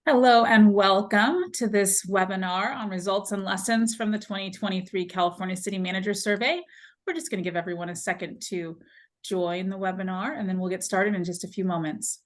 Hello and welcome to this webinar on results and lessons from the 2023 California City Manager Survey. We're just going to give everyone a second to join the webinar, and then we'll get started in just a few moments.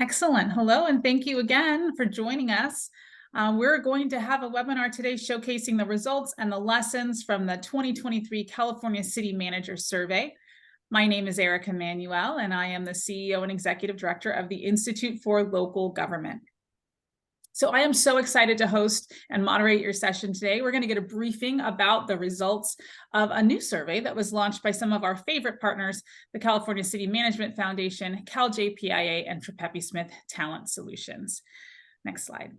Excellent. Hello, and thank you again for joining us. We're going to have a webinar today showcasing the results and the lessons from the 2023 California City Manager Survey. My name is Erica Manuel, and I am the CEO and Executive Director of the Institute for Local Government. So I am so excited to host and moderate your session today. We're going to get a briefing about the results of a new survey that was launched by some of our favorite partners, the California City Management Foundation, CalJPIA, and Trippi Smith Talent Solutions. Next slide.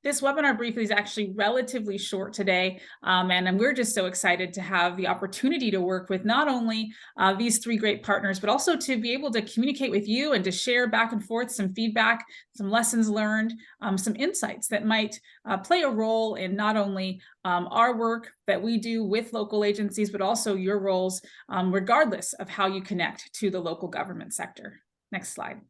This webinar briefing is actually relatively short today, and we're just so excited to have the opportunity to work with not only these three great partners, but also to be able to communicate with you and to share back and forth some feedback, some lessons learned, some insights that might play a role in not only our work that we do with local agencies, but also your roles, regardless of how you connect to the local government sector. Next slide.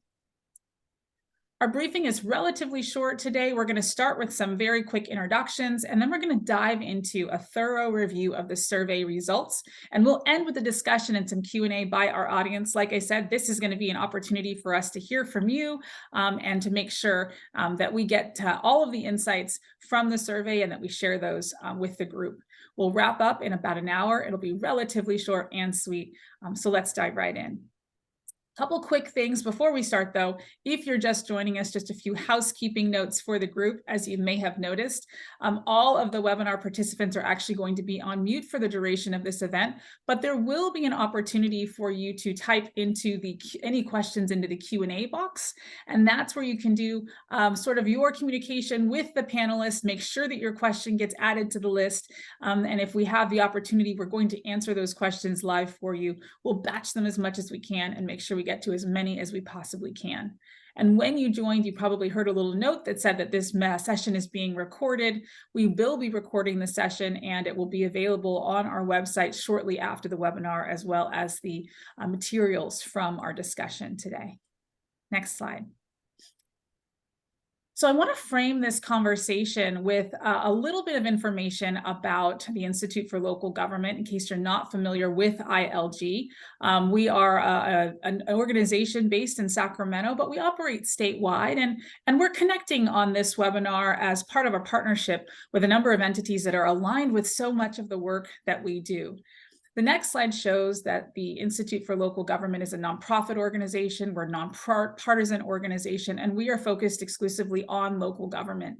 Our briefing is relatively short today. We're going to start with some very quick introductions, and then we're going to dive into a thorough review of the survey results. And we'll end with a discussion and some Q&A by our audience. Like I said, this is going to be an opportunity for us to hear from you and to make sure that we get all of the insights from the survey and that we share those with the group. We'll wrap up in about an hour. It'll be relatively short and sweet. So let's dive right in. Couple quick things before we start, though. If you're just joining us, just a few housekeeping notes for the group. As you may have noticed, all of the webinar participants are actually going to be on mute for the duration of this event, but there will be an opportunity for you to type into any questions into the Q&A box, and that's where you can do sort of your communication with the panelists, make sure that your question gets added to the list, and if we have the opportunity, we're going to answer those questions live for you. We'll batch them as much as we can and make sure we get to as many as we possibly can. And when you joined, you probably heard a little note that said that this session is being recorded. We will be recording the session, and it will be available on our website shortly after the webinar, as well as the materials from our discussion today. Next slide. So I want to frame this conversation with a little bit of information about the Institute for Local Government, in case you're not familiar with ILG. We are an organization based in Sacramento, but we operate statewide, and we're connecting on this webinar as part of a partnership with a number of entities that are aligned with so much of the work that we do. The next slide shows that the Institute for Local Government is a nonprofit organization. We're a nonpartisan organization, and we are focused exclusively on local government.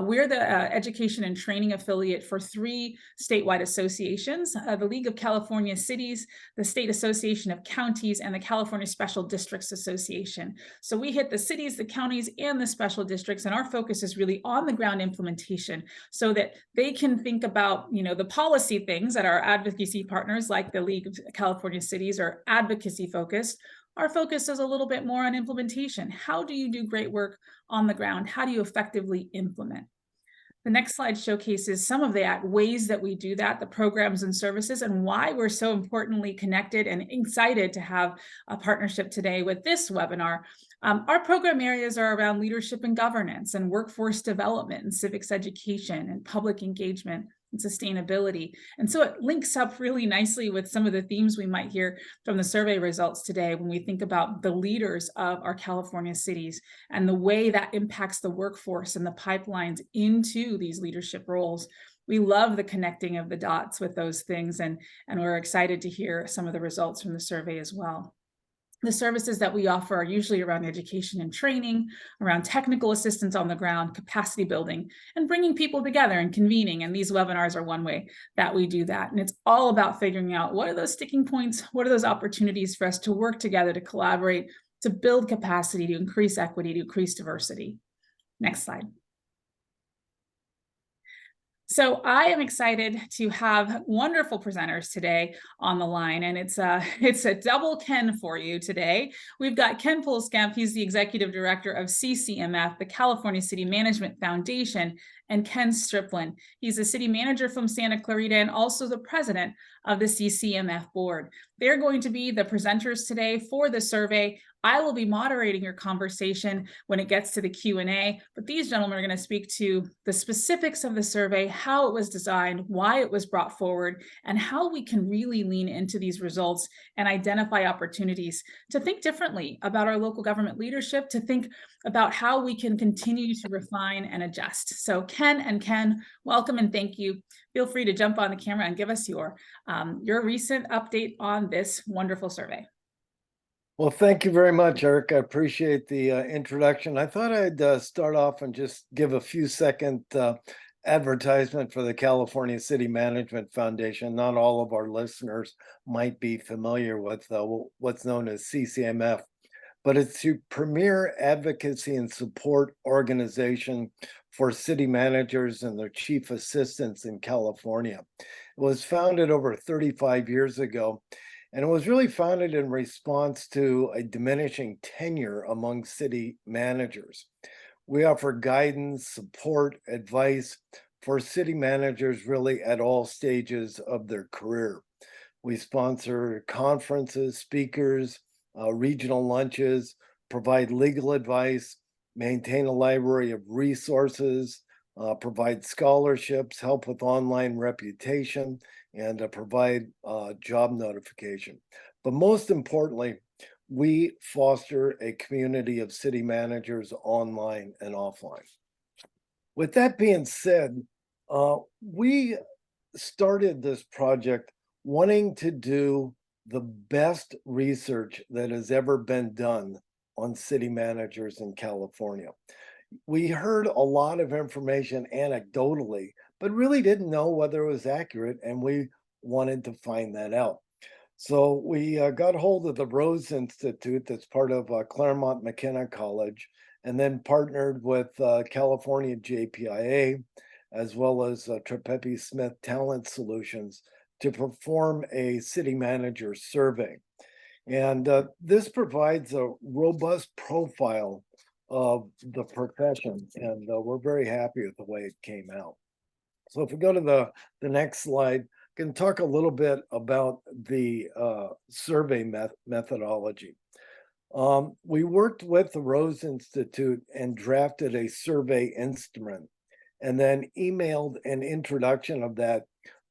We're the education and training affiliate for three statewide associations, the League of California Cities, the State Association of Counties, and the California Special Districts Association. So we hit the cities, the counties, and the special districts, and our focus is really on the ground implementation so that they can think about, the policy things that our advocacy partners like the League of California Cities are advocacy focused. Our focus is a little bit more on implementation. How do you do great work on the ground? How do you effectively implement? The next slide showcases some of the ways that we do that, the programs and services, and why we're so importantly connected and excited to have a partnership today with this webinar. Our program areas are around leadership and governance and workforce development and civics education and public engagement. and sustainability. And so it links up really nicely with some of the themes we might hear from the survey results today when we think about the leaders of our California cities and the way that impacts the workforce and the pipelines into these leadership roles. We love the connecting of the dots with those things, and we're excited to hear some of the results from the survey as well. The services that we offer are usually around education and training, around technical assistance on the ground, capacity building, and bringing people together and convening. And these webinars are one way that we do that. And it's all about figuring out what are those sticking points, what are those opportunities for us to work together, to collaborate, to build capacity, to increase equity, to increase diversity. Next slide. So I am excited to have wonderful presenters today on the line, and it's a double Ken for you today. We've got Ken Pulskamp. He's the executive director of CCMF, the California City Management Foundation, and Ken Striplin. He's a city manager from Santa Clarita and also the president of the CCMF board. They're going to be the presenters today for the survey. I will be moderating your conversation when it gets to the Q&A, but these gentlemen are going to speak to the specifics of the survey, how it was designed, why it was brought forward, and how we can really lean into these results and identify opportunities to think differently about our local government leadership, to think about how we can continue to refine and adjust. So Ken, welcome and thank you. Feel free to jump on the camera and give us your recent update on this wonderful survey. Well, thank you very much, Eric. I appreciate the introduction. I thought I'd start off and just give a few second advertisement for the California City Management Foundation. Not all of our listeners might be familiar with what's known as CCMF, but it's the premier advocacy and support organization for city managers and their chief assistants in California. It was founded over 35 years ago. And it was really founded in response to a diminishing tenure among city managers. We offer guidance, support, advice for city managers really at all stages of their career. We sponsor conferences, speakers, regional lunches, provide legal advice, maintain a library of resources, provide scholarships, help with online reputation, and provide job notification. But most importantly, we foster a community of city managers online and offline. With that being said, we started this project wanting to do the best research that has ever been done on city managers in California. We heard a lot of information anecdotally, but really didn't know whether it was accurate, and we wanted to find that out. So we got hold of the Rose Institute, that's part of Claremont McKenna College, and then partnered with California JPIA, as well as Trepepi Smith Talent Solutions, to perform a city manager survey. And this provides a robust profile of the profession, and we're very happy with the way it came out. So if we go to the next slide, I can talk a little bit about the survey methodology. We worked with the Rose Institute and drafted a survey instrument, and then emailed an introduction of that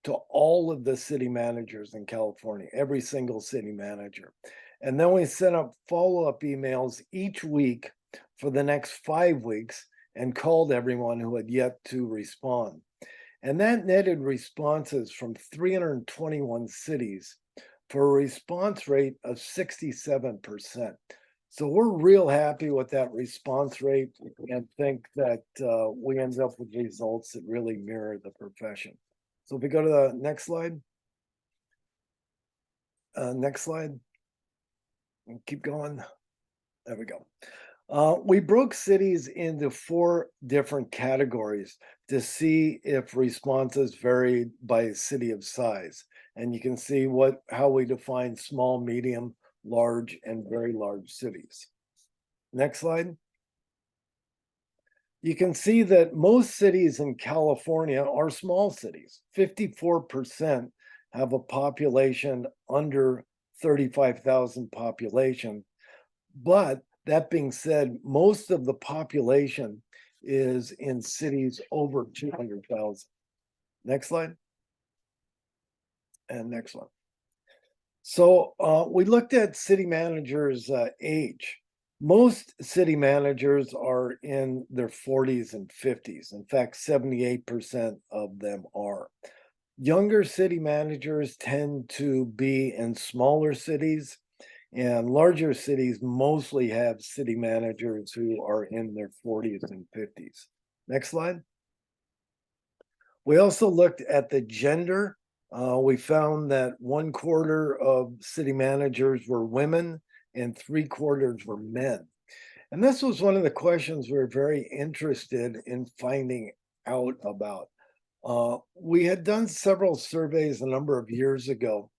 to all of the city managers in California, every single city manager. And then we sent up follow-up emails each week for the next 5 weeks and called everyone who had yet to respond. And that netted responses from 321 cities for a response rate of 67%. So we're real happy with that response rate and think that we end up with results that really mirror the profession. So if we go to the next slide. Next slide. Keep going. There we go. We broke cities into 4 different categories to see if responses varied by city of size. And you can see how we define small, medium, large, and very large cities. Next slide. You can see that most cities in California are small cities. 54% have a population under 35,000 population, but that being said, most of the population is in cities over 200,000. Next slide. And next one. So we looked at city managers' age. Most city managers are in their 40s and 50s. In fact, 78% of them are. Younger city managers tend to be in smaller cities, and larger cities mostly have city managers who are in their 40s and 50s. Next slide. We also looked at the gender. We found that 1/4 of city managers were women and 3/4 were men. And this was one of the questions we were very interested in finding out about. We had done several surveys a number of years ago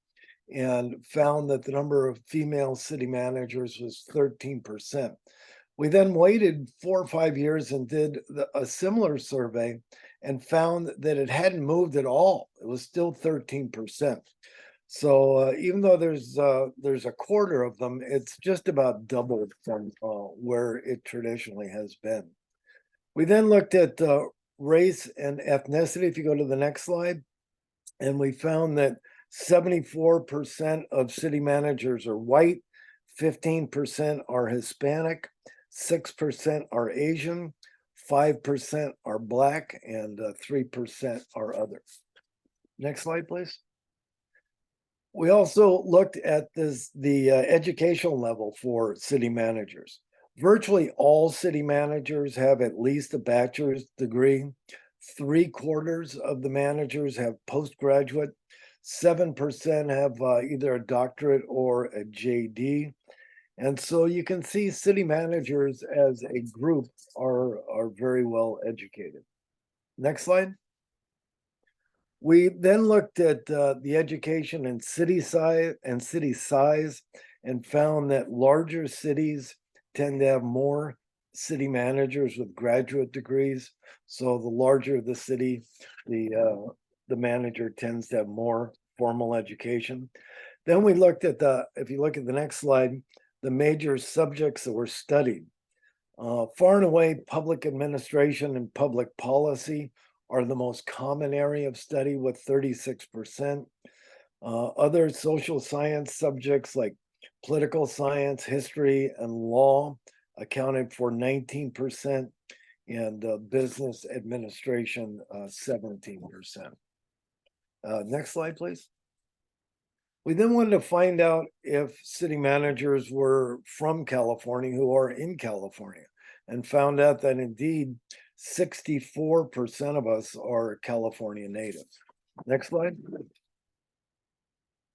and found that the number of female city managers was 13%. We then waited 4 or 5 years and did a similar survey and found that it hadn't moved at all. It was still 13%. So even though there's a quarter of them, it's just about doubled from where it traditionally has been. We then looked at race and ethnicity. If you go to the next slide, and we found that 74% of city managers are white, 15% are Hispanic, 6% are Asian, 5% are Black, and 3% are others. Next slide, please. We also looked at the educational level for city managers. Virtually all city managers have at least a bachelor's degree. 3/4 of the managers have postgraduate. 7% have either a doctorate or a JD. And so you can see city managers as a group are very well educated. Next slide. We then looked at the education and city size and found that larger cities tend to have more city managers with graduate degrees. So the larger the city, the manager tends to have more formal education. Then we looked at if you look at the next slide, the major subjects that were studied. Far and away, public administration and public policy are the most common area of study with 36%. Other social science subjects like political science, history, and law accounted for 19%, and business administration, 17%. Next slide, please. We then wanted to find out if city managers were from California who are in California, and found out that indeed 64% of us are California natives. Next slide.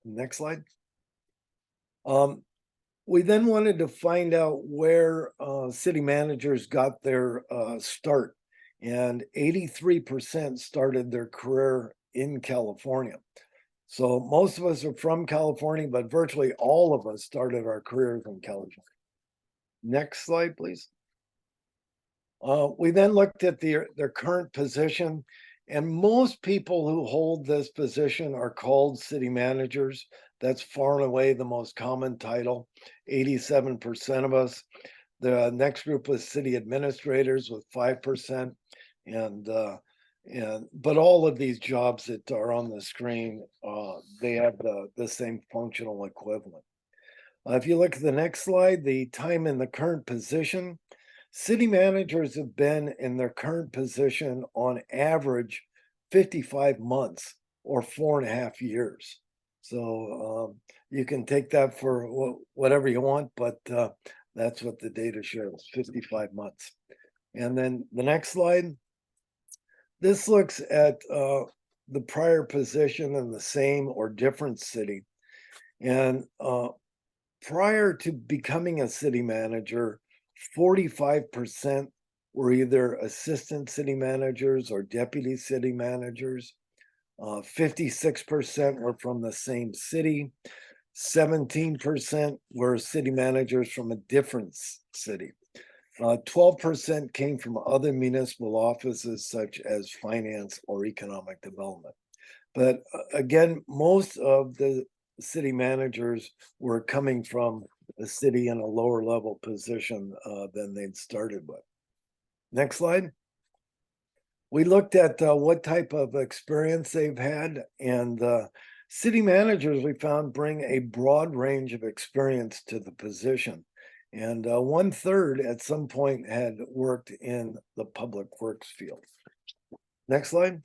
Next slide. We then wanted to find out where city managers got their start, and 83% started their career in California. So most of us are from California, but virtually all of us started our careers in California. Next slide, please. We then looked at their current position, and most people who hold this position are called city managers. That's far and away the most common title, 87% of us. The next group was city administrators with 5%, but all of these jobs that are on the screen, they have the same functional equivalent. If you look at the next slide, the time in the current position, city managers have been in their current position on average 55 months or 4.5 years. So you can take that for whatever you want, but that's what the data shows, 55 months. And then the next slide. This looks at the prior position in the same or different city. And prior to becoming a city manager, 45% were either assistant city managers or deputy city managers. 56% were from the same city. 17% were city managers from a different city. 12% came from other municipal offices such as finance or economic development. But again, most of the city managers were coming from the city in a lower level position than they'd started with. Next slide. We looked at what type of experience they've had, and city managers we found bring a broad range of experience to the position. And 1/3 at some point had worked in the public works field. Next slide.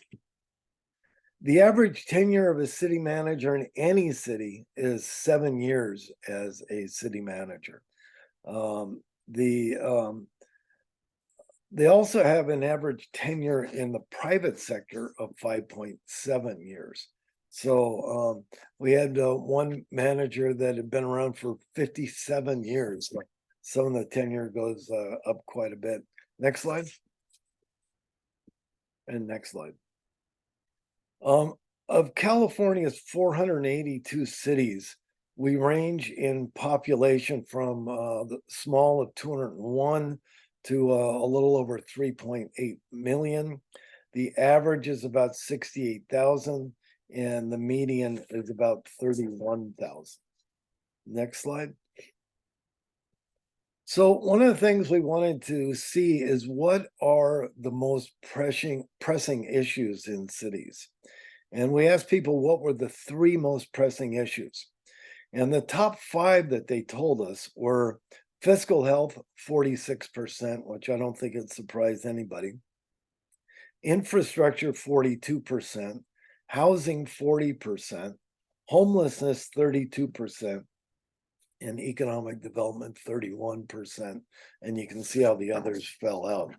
The average tenure of a city manager in any city is 7 years as a city manager. Um, the They also have an average tenure in the private sector of 5.7 years. So we had one manager that had been around for 57 years. Some of the tenure goes up quite a bit. Next slide. And next slide. Of California's 482 cities, we range in population from the small of 201 to a little over 3.8 million. The average is about 68,000 and the median is about 31,000. Next slide. So one of the things we wanted to see is what are the most pressing issues in cities. And we asked people what were the 3 most pressing issues. And the top 5 that they told us were fiscal health, 46%, which I don't think it surprised anybody. Infrastructure, 42%. Housing, 40%. Homelessness, 32%. And economic development, 31%. And you can see how the others fell out.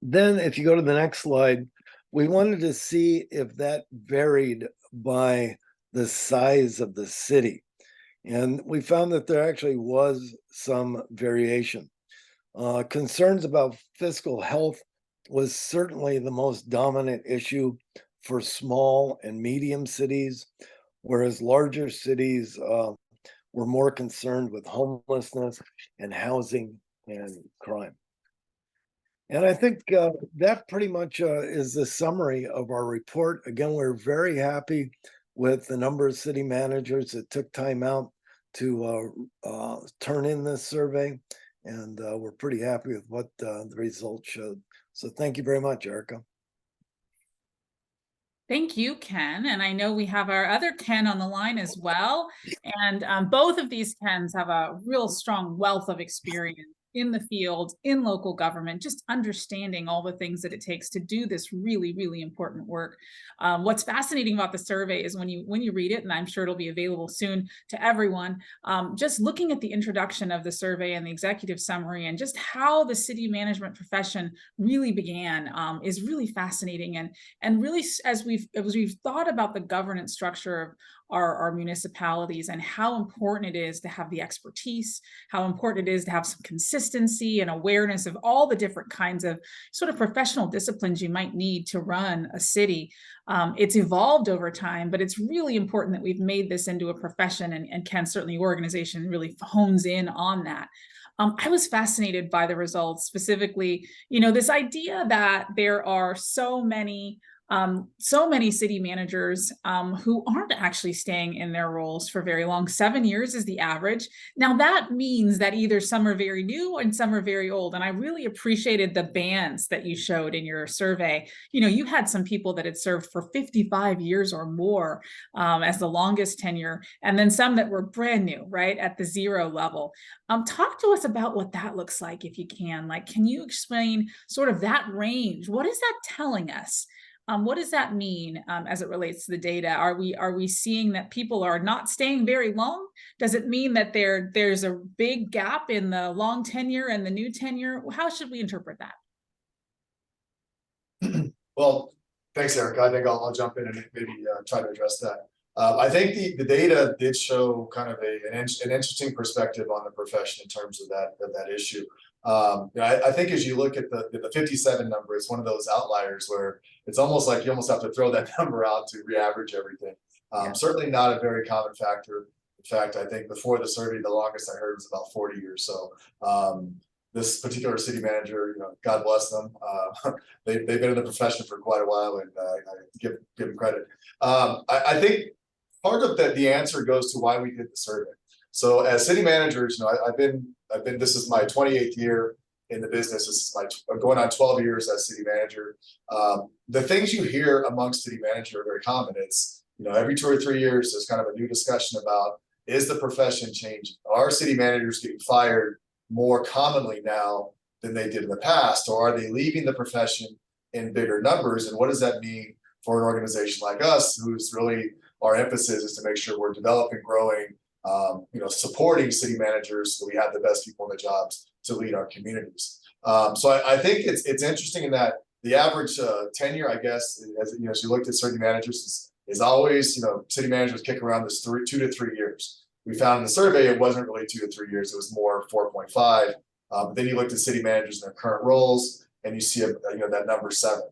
Then if you go to the next slide, we wanted to see if that varied by the size of the city. And we found that there actually was some variation. Concerns about fiscal health was certainly the most dominant issue for small and medium cities, whereas larger cities were more concerned with homelessness and housing and crime. And I think that pretty much is the summary of our report. Again, we're very happy with the number of city managers that took time out to turn in this survey. And we're pretty happy with what the results showed. So thank you very much, Erica. Thank you, Ken. And I know we have our other Ken on the line as well. And both of these Kens have a real strong wealth of experience in the field, in local government, just understanding all the things that it takes to do this really, really important work. What's fascinating about the survey is when you read it, and I'm sure it'll be available soon to everyone, just looking at the introduction of the survey and the executive summary and just how the city management profession really began is really fascinating. And really, as we've thought about the governance structure of our municipalities and how important it is to have the expertise, how important it is to have some consistency and awareness of all the different kinds of sort of professional disciplines you might need to run a city. It's evolved over time, but it's really important that we've made this into a profession, and Ken, certainly your organization really hones in on that. I was fascinated by the results, specifically, this idea that there are so many city managers who aren't actually staying in their roles for very long. 7 years is the average. Now that means that either some are very new and some are very old. And I really appreciated the bands that you showed in your survey. You had some people that had served for 55 years or more as the longest tenure, and then some that were brand new, right, at the 0 level. Talk to us about what that looks like, if you can. Can you explain sort of that range? What is that telling us? What does that mean as it relates to the data? Are we seeing that people are not staying very long? Does it mean that there's a big gap in the long tenure and the new tenure? How should we interpret that? Well, thanks, Erica. I think I'll jump in and maybe try to address that. I think the data did show kind of an interesting perspective on the profession in terms of that issue. I think as you look at the 57 number, it's one of those outliers where it's almost like you almost have to throw that number out to re-average everything. Certainly not a very common factor. In fact, I think before the survey, the longest I heard was about 40 years. So this particular city manager, God bless them. They've been in the profession for quite a while, and I give them credit. I think part of the answer goes to why we did the survey. So as city managers, I've been this is my 28th year in the business. This is going on 12 years as city manager. The things you hear amongst city manager are very common. It's, every 2 or 3 years, there's kind of a new discussion about, is the profession changing? Are city managers getting fired more commonly now than they did in the past? Or are they leaving the profession in bigger numbers? And what does that mean for an organization like us, who's really, our emphasis is to make sure we're developing, growing, supporting city managers so we have the best people in the jobs to lead our communities. So I think it's interesting in that the average tenure, I guess, as you looked at certain managers, is always, city managers kick around this 2 to 3 years. We found in the survey it wasn't really 2 to 3 years; it was more 4.5. But then you looked at city managers in their current roles, and you see that number 7.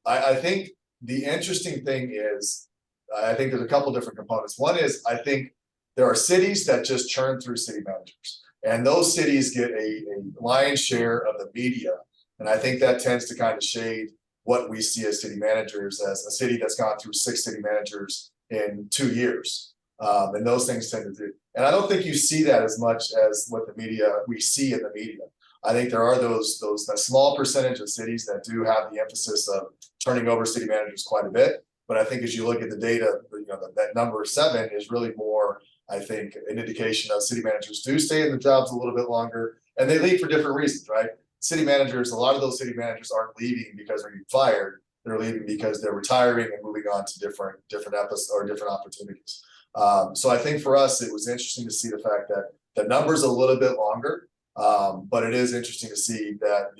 I think the interesting thing is, I think there's a couple different components. One is, I think there are cities that just churn through city managers, and those cities get a lion's share of the media. And I think that tends to kind of shade what we see as city managers, as a city that's gone through 6 city managers in 2 years. And those things tend to do. And I don't think you see that as much as what we see in the media. I think there are that small percentage of cities that do have the emphasis of turning over city managers quite a bit. But I think as you look at the data, that number 7 is really more, I think, an indication of city managers do stay in the jobs a little bit longer, and they leave for different reasons, right? City managers, a lot of those city managers aren't leaving because they're getting fired. They're leaving because they're retiring and moving on to different episodes or different opportunities. So I think for us, it was interesting to see the fact that the number's a little bit longer, but it is interesting to see that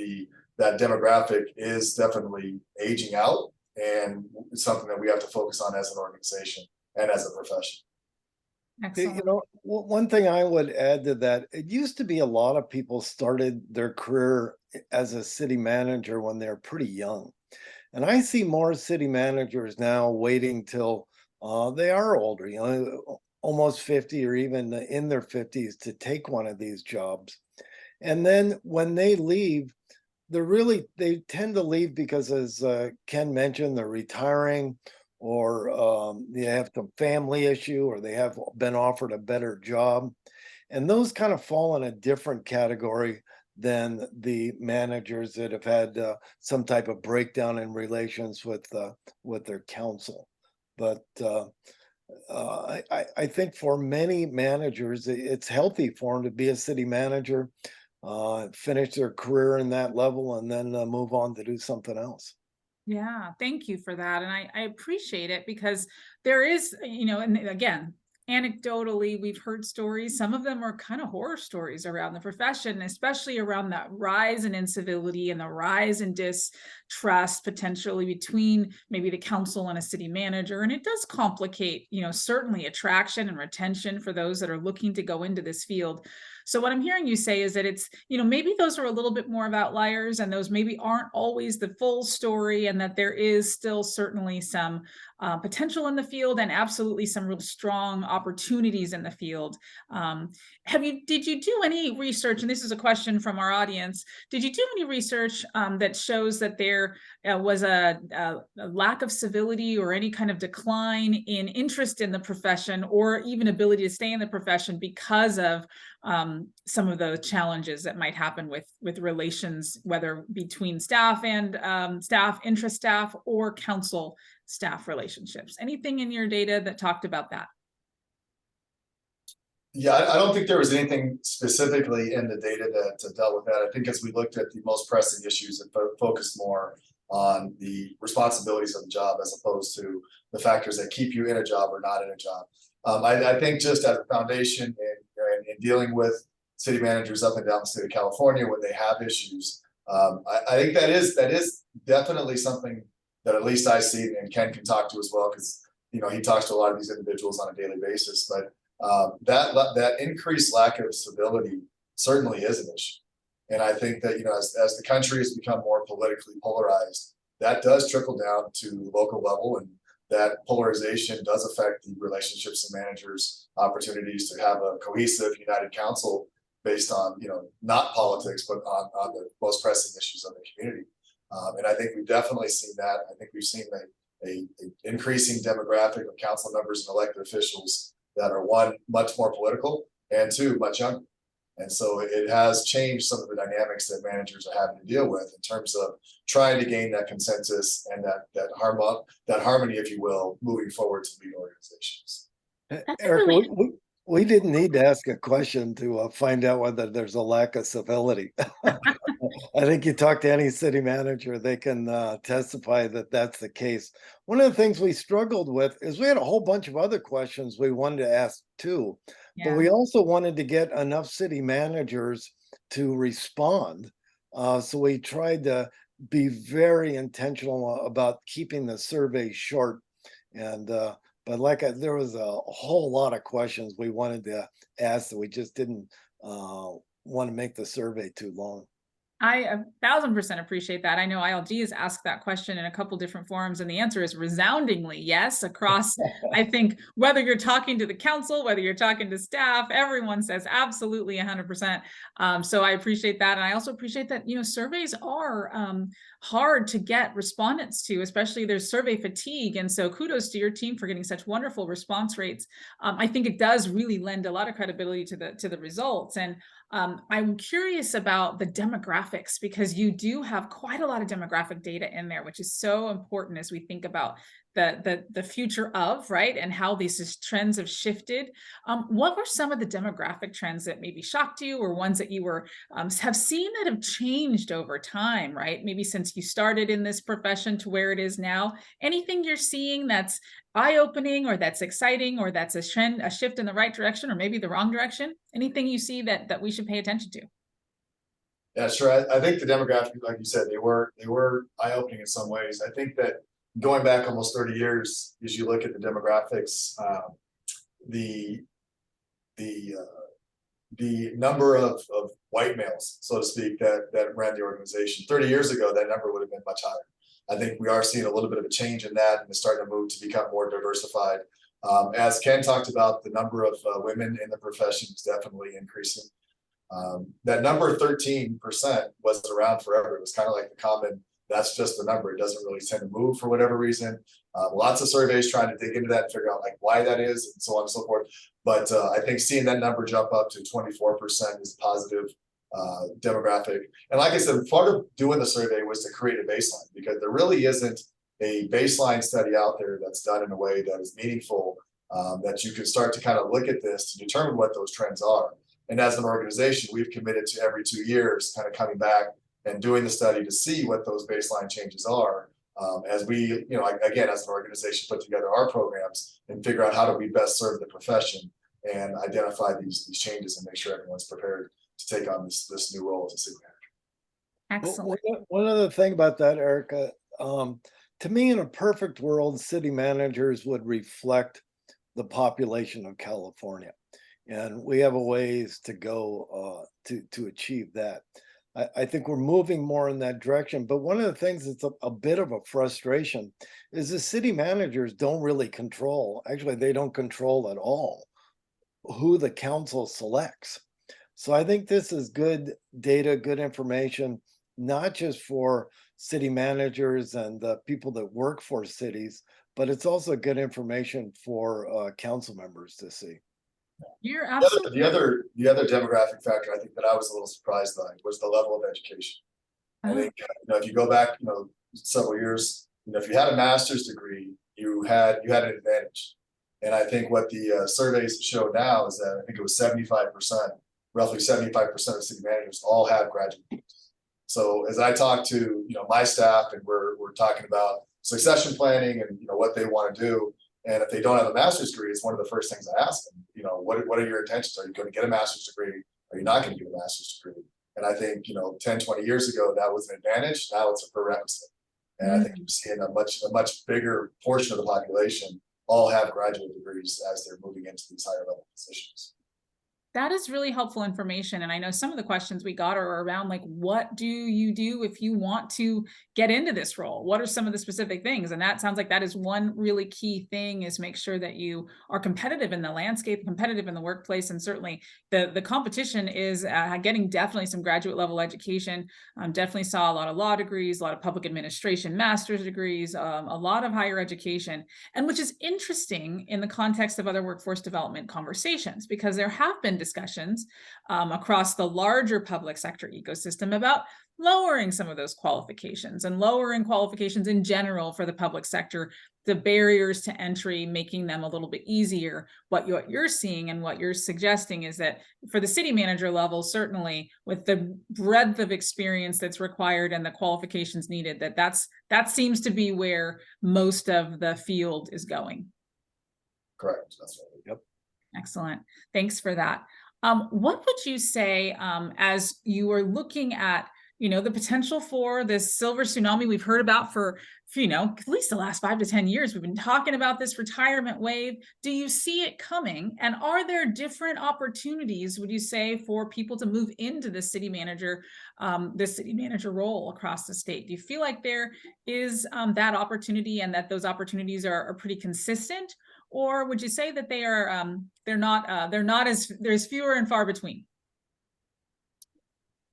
that demographic is definitely aging out, and it's something that we have to focus on as an organization and as a profession. Excellent. One thing I would add to that, it used to be a lot of people started their career as a city manager when they're pretty young. And I see more city managers now waiting till they are older, almost 50 or even in their 50s to take one of these jobs. And then when they leave, they tend to leave because, as Ken mentioned, they're retiring, or they have some family issue, or they have been offered a better job. And those kind of fall in a different category than the managers that have had some type of breakdown in relations with their council. But I think for many managers, it's healthy for them to be a city manager, finish their career in that level, and then move on to do something else. Yeah, thank you for that. And I appreciate it, because there is, and again, anecdotally, we've heard stories. Some of them are kind of horror stories around the profession, especially around that rise in incivility and the rise in distrust potentially between maybe the council and a city manager. And it does complicate, certainly attraction and retention for those that are looking to go into this field. So what I'm hearing you say is that it's, maybe those are a little bit more of outliers, and those maybe aren't always the full story, and that there is still certainly some potential in the field, and absolutely some real strong opportunities in the field. Did you do any research, and this is a question from our audience, did you do any research that shows that there was a lack of civility or any kind of decline in interest in the profession, or even ability to stay in the profession because of some of the challenges that might happen with relations, whether between staff and staff, interest staff, or council staff relationships? Anything in your data that talked about that? Yeah, I don't think there was anything specifically in the data that dealt with that. I think as we looked at the most pressing issues, it focused more on the responsibilities of the job as opposed to the factors that keep you in a job or not in a job. I think just as a foundation in dealing with city managers up and down the state of California when they have issues, I think that is definitely something that at least I see, and Ken can talk to as well, because he talks to a lot of these individuals on a daily basis. But that increased lack of civility certainly is an issue. And I think that as the country has become more politically polarized, that does trickle down to the local level, and that polarization does affect the relationships and managers' opportunities to have a cohesive, united council based on not politics, but on the most pressing issues of the community. And I think we've definitely seen that. I think we've seen a increasing demographic of council members and elected officials that are, one, much more political, and two, much younger. And so it has changed some of the dynamics that managers are having to deal with in terms of trying to gain that consensus and that harmony, if you will, moving forward to lead organizations. That's a Erica, really we didn't need to ask a question to find out whether there's a lack of civility. I think you talk to any city manager, they can testify that that's the case. One of the things we struggled with is we had a whole bunch of other questions we wanted to ask too, but yeah. we also wanted to get enough city managers to respond. So we tried to be very intentional about keeping the survey short. And but there was a whole lot of questions we wanted to ask that we just didn't want to make the survey too long. I 1000% appreciate that. I know ILG has asked that question in a couple different forums, and the answer is resoundingly yes across. I think whether you're talking to the council, whether you're talking to staff, everyone says absolutely 100%. So I appreciate that, and I also appreciate that surveys are hard to get respondents to, especially there's survey fatigue, and so kudos to your team for getting such wonderful response rates. I think it does really lend a lot of credibility to the results, and I'm curious about the demographics, because you do have quite a lot of demographic data in there, which is so important as we think about the future of, right, and how these trends have shifted. What were some of the demographic trends that maybe shocked you, or ones that you were have seen that have changed over time, right? Maybe since you started in this profession to where it is now. Anything you're seeing that's eye-opening, or that's exciting, or that's a trend, a shift in the right direction, or maybe the wrong direction? Anything you see that we should pay attention to? Yeah, sure. I think the demographics, like you said, they were eye-opening in some ways. I think that going back almost 30 years, as you look at the demographics, the number of white males, so to speak, that ran the organization 30 years ago, that number would have been much higher. I think we are seeing a little bit of a change in that, and it's starting to move to become more diversified. As Ken talked about, the number of women in the profession is definitely increasing. That number 13% was around forever. It was kind of like the common, that's just the number. It doesn't really tend to move for whatever reason. Lots of surveys trying to dig into that and figure out like why that is, and so on and so forth. But I think seeing that number jump up to 24% is positive demographic. And like I said, part of doing the survey was to create a baseline, because there really isn't a baseline study out there that's done in a way that is meaningful, that you can start to kind of look at this to determine what those trends are. And as an organization, we've committed to every 2 years kind of coming back and doing the study to see what those baseline changes are, as we, again, as an organization, put together our programs and figure out how do we best serve the profession and identify these changes and make sure everyone's prepared to take on this new role as a city manager. Excellent. One other thing about that, Erica, to me, in a perfect world, city managers would reflect the population of California. And we have a ways to go to achieve that. I think we're moving more in that direction. But one of the things that's a bit of a frustration is the city managers don't really control, actually, they don't control at all who the council selects. So I think this is good data, good information, not just for city managers and the people that work for cities, but it's also good information for council members to see. You're absolutely The other demographic factor I think that I was a little surprised by was the level of education. I think if you go back several years, if you had a master's degree, you had an advantage. And I think what the surveys show now is that I think it was 75%, roughly 75% of city managers all have graduate degrees. So as I talk to my staff, and we're talking about succession planning and what they want to do, and if they don't have a master's degree, it's one of the first things I ask them. What are your intentions? Are you going to get a master's degree? Are you not going to get a master's degree? And I think 10, 20 years ago that was an advantage. Now it's a prerequisite. And I think you're seeing a much bigger portion of the population all have graduate degrees as they're moving into these higher level positions. That is really helpful information. And I know some of the questions we got are around like, what do you do if you want to get into this role? What are some of the specific things? And that sounds like that is one really key thing, is make sure that you are competitive in the landscape, competitive in the workplace. And certainly the competition is getting definitely some graduate level education. Definitely saw a lot of law degrees, a lot of public administration, master's degrees, a lot of higher education, and which is interesting in the context of other workforce development conversations, because there have been discussions across the larger public sector ecosystem about lowering some of those qualifications and lowering qualifications in general for the public sector, the barriers to entry, making them a little bit easier. What you're seeing and what you're suggesting is that for the city manager level, certainly with the breadth of experience that's required and the qualifications needed, that seems to be where most of the field is going. Correct. That's right. Yep. Excellent. Thanks for that. What would you say as you are looking at the potential for this silver tsunami we've heard about for at least the last 5 to 10 years? We've been talking about this retirement wave. Do you see it coming? And are there different opportunities, would you say, for people to move into the city manager role across the state? Do you feel like there is that opportunity and that those opportunities are pretty consistent? Or would you say that they are they're not as there's fewer and far between?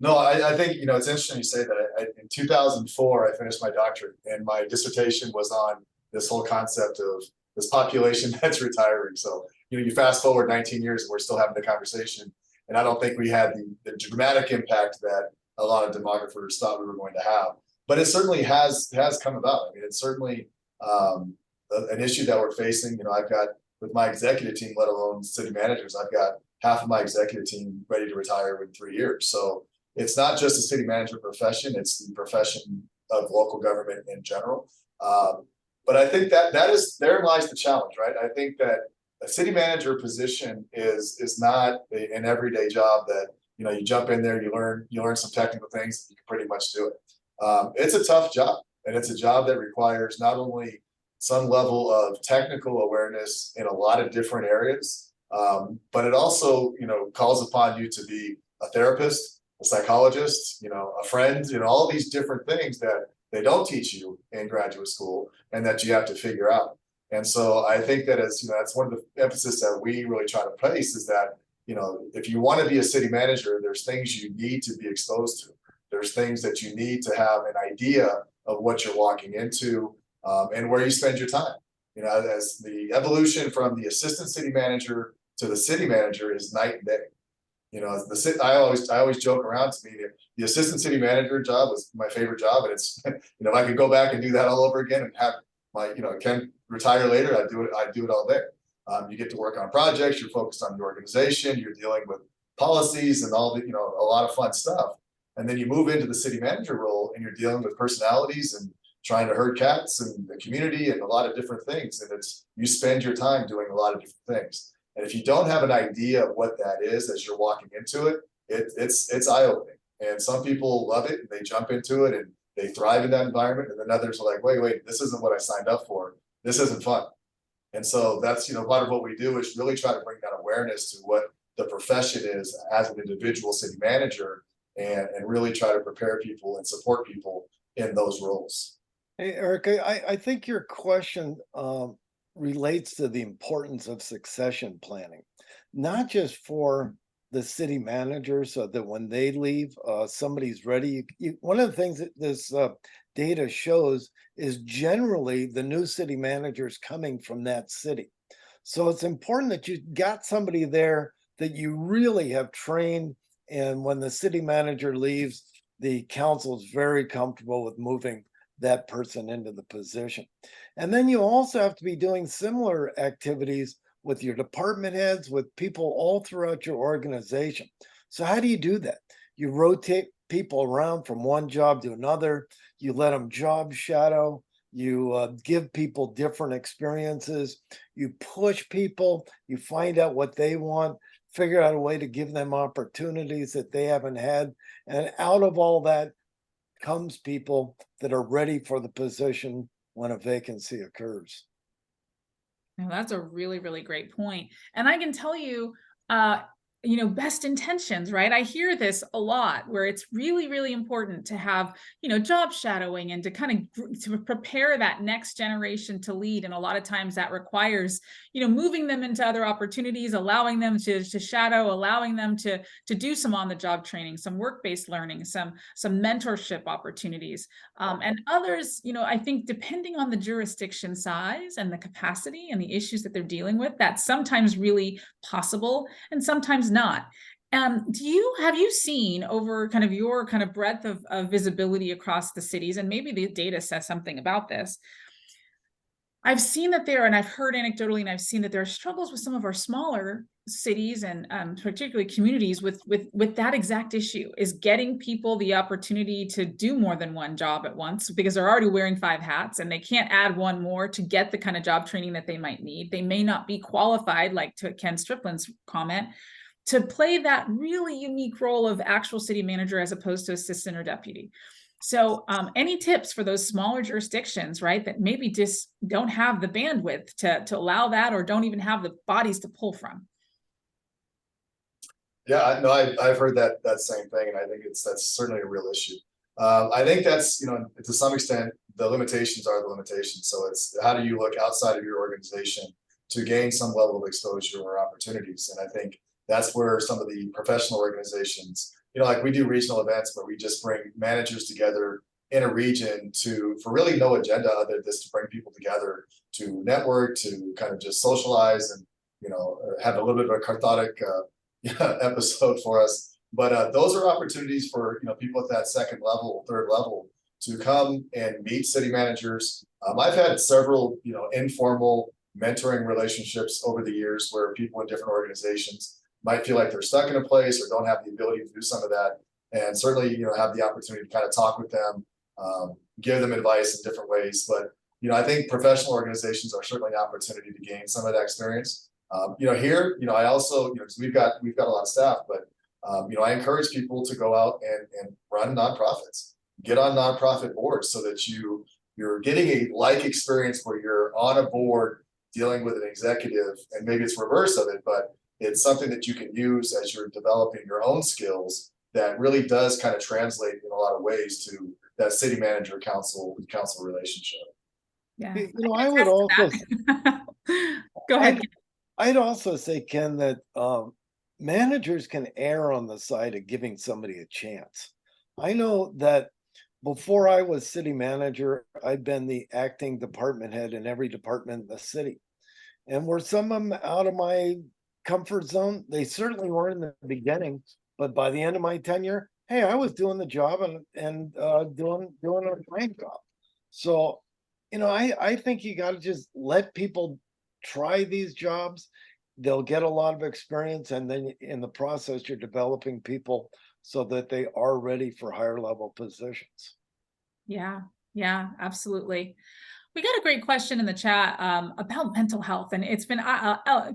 No, I think, it's interesting you say that. In 2004, I finished my doctorate, and my dissertation was on this whole concept of this population that's retiring. So, you fast forward 19 years and we're still having the conversation. And I don't think we had the dramatic impact that a lot of demographers thought we were going to have. But it certainly has come about. I mean, it's certainly an issue that we're facing. I've got, with my executive team, let alone city managers, I've got half of my executive team ready to retire in 3 years. So it's not just a city manager profession, it's the profession of local government in general. But I think therein lies the challenge, right? I think that a city manager position is not an everyday job that, you jump in there, you learn some technical things, and you can pretty much do it. It's a tough job, and it's a job that requires not only some level of technical awareness in a lot of different areas, but it also, calls upon you to be a therapist, a psychologist, a friend, all these different things that they don't teach you in graduate school and that you have to figure out. And so I think that that's one of the emphasis that we really try to place is that, if you want to be a city manager, there's things you need to be exposed to. There's things that you need to have an idea of what you're walking into and where you spend your time. As the evolution from the assistant city manager to the city manager is night and day. I always joke around to me that the assistant city manager job was my favorite job, and it's if I could go back and do that all over again and have my can retire later, I'd do it all day. You get to work on projects, you're focused on the organization, you're dealing with policies and all the a lot of fun stuff, and then you move into the city manager role and you're dealing with personalities and trying to herd cats and the community and a lot of different things, and you spend your time doing a lot of different things. And if you don't have an idea of what that is as you're walking into it, it's eye-opening. And some people love it and they jump into it and they thrive in that environment. And then others are like, wait, this isn't what I signed up for. This isn't fun. And so that's, part of what we do is really try to bring that awareness to what the profession is as an individual city manager and really try to prepare people and support people in those roles. Hey, Erica, I think your question relates to the importance of succession planning, not just for the city manager so that when they leave, somebody's ready. One of the things that this data shows is generally the new city managers coming from that city. So it's important that you got somebody there that you really have trained. And when the city manager leaves, the council is very comfortable with moving that person into the position. And then you also have to be doing similar activities with your department heads, with people all throughout your organization. So how do you do that? You rotate people around from one job to another. You let them job shadow. You give people different experiences. You push people. You find out what they want, figure out a way to give them opportunities that they haven't had. And out of all that comes people that are ready for the position when a vacancy occurs. Now, that's a really, really great point. And I can tell you, best intentions, right? I hear this a lot where it's really, really important to have, job shadowing and to kind of to prepare that next generation to lead. And a lot of times that requires, moving them into other opportunities, allowing them to shadow, allowing them to do some on-the-job training, some work-based learning, some mentorship opportunities. And others, I think depending on the jurisdiction size and the capacity and the issues that they're dealing with, that's sometimes really possible and sometimes not. Have you seen over kind of your kind of breadth of visibility across the cities, and maybe the data says something about this? I've seen that there, and I've heard anecdotally, and I've seen that there are struggles with some of our smaller cities and particularly communities with that exact issue, is getting people the opportunity to do more than one job at once, because they're already wearing 5 hats and they can't add one more to get the kind of job training that they might need. They may not be qualified, like to Ken Striplin's comment, to play that really unique role of actual city manager as opposed to assistant or deputy. So any tips for those smaller jurisdictions, right, that maybe just don't have the bandwidth to allow that, or don't even have the bodies to pull from? Yeah, no, I've heard that same thing, and I think that's certainly a real issue. I think that's, to some extent, the limitations are the limitations. So it's, how do you look outside of your organization to gain some level of exposure or opportunities? And I think that's where some of the professional organizations, like we do regional events where we just bring managers together in a region for really no agenda other than just to bring people together to network, to kind of just socialize and, have a little bit of a cathartic episode for us. But those are opportunities for, people at that second level, third level to come and meet city managers. I've had several, informal mentoring relationships over the years where people in different organizations might feel like they're stuck in a place or don't have the ability to do some of that. And certainly, have the opportunity to kind of talk with them, give them advice in different ways. But, I think professional organizations are certainly an opportunity to gain some of that experience. Here, I also, because we've got a lot of staff, but, I encourage people to go out and run nonprofits, get on nonprofit boards so that you're getting a like experience where you're on a board dealing with an executive, and maybe it's reverse of it, but it's something that you can use as you're developing your own skills that really does kind of translate in a lot of ways to that city manager council relationship. Yeah. I would also Go ahead. I'd also say, Ken, that managers can err on the side of giving somebody a chance. I know that before I was city manager, I'd been the acting department head in every department in the city. And were some of them out of my comfort zone? They certainly were in the beginning, but by the end of my tenure, hey, I was doing the job and doing a great job. So, I think you got to just let people try these jobs. They'll get a lot of experience, and then in the process, you're developing people so that they are ready for higher level positions. Yeah, absolutely. We got a great question in the chat about mental health, and it's been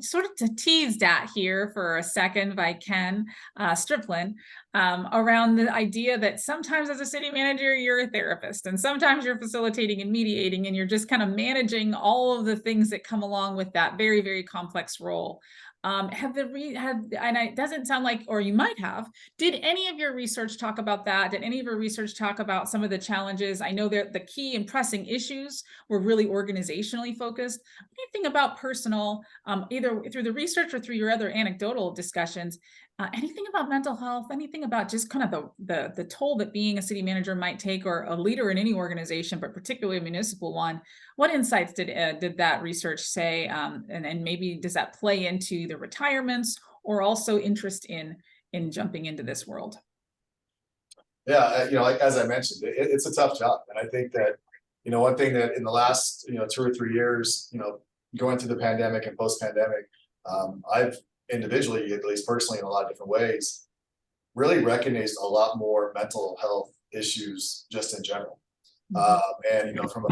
sort of teased at here for a second by Ken Striplin around the idea that sometimes as a city manager, you're a therapist, and sometimes you're facilitating and mediating, and you're just kind of managing all of the things that come along with that very, very complex role. And it doesn't sound like, or you might have, did any of your research talk about that? Did any of your research talk about some of the challenges? I know that the key and pressing issues were really organizationally focused. Anything about personal, either through the research or through your other anecdotal discussions, anything about mental health, anything about just kind of the toll that being a city manager might take, or a leader in any organization, but particularly a municipal one? What insights did that research say? And maybe does that play into the retirements or also interest in jumping into this world? Yeah, like, as I mentioned, it's a tough job. And I think that, one thing that in the last, 2 or 3 years, going through the pandemic and post-pandemic, I've individually, at least personally, in a lot of different ways, really recognized a lot more mental health issues just in general. And from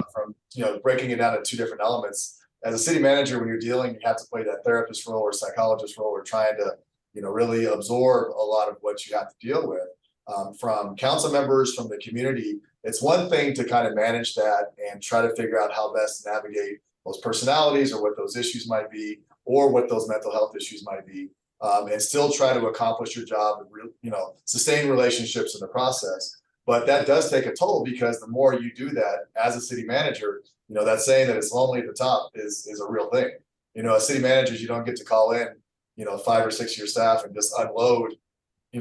breaking it down to 2 different elements, as a city manager, when you're dealing, you have to play that therapist role or psychologist role, or trying to really absorb a lot of what you have to deal with from council members, from the community. It's one thing to kind of manage that and try to figure out how best to navigate those personalities, or what those issues might be, or what those mental health issues might be, and still try to accomplish your job and sustain relationships in the process. But that does take a toll, because the more you do that as a city manager, that saying that it's lonely at the top is a real thing. As city managers, you don't get to call in 5 or 6 of your staff and just unload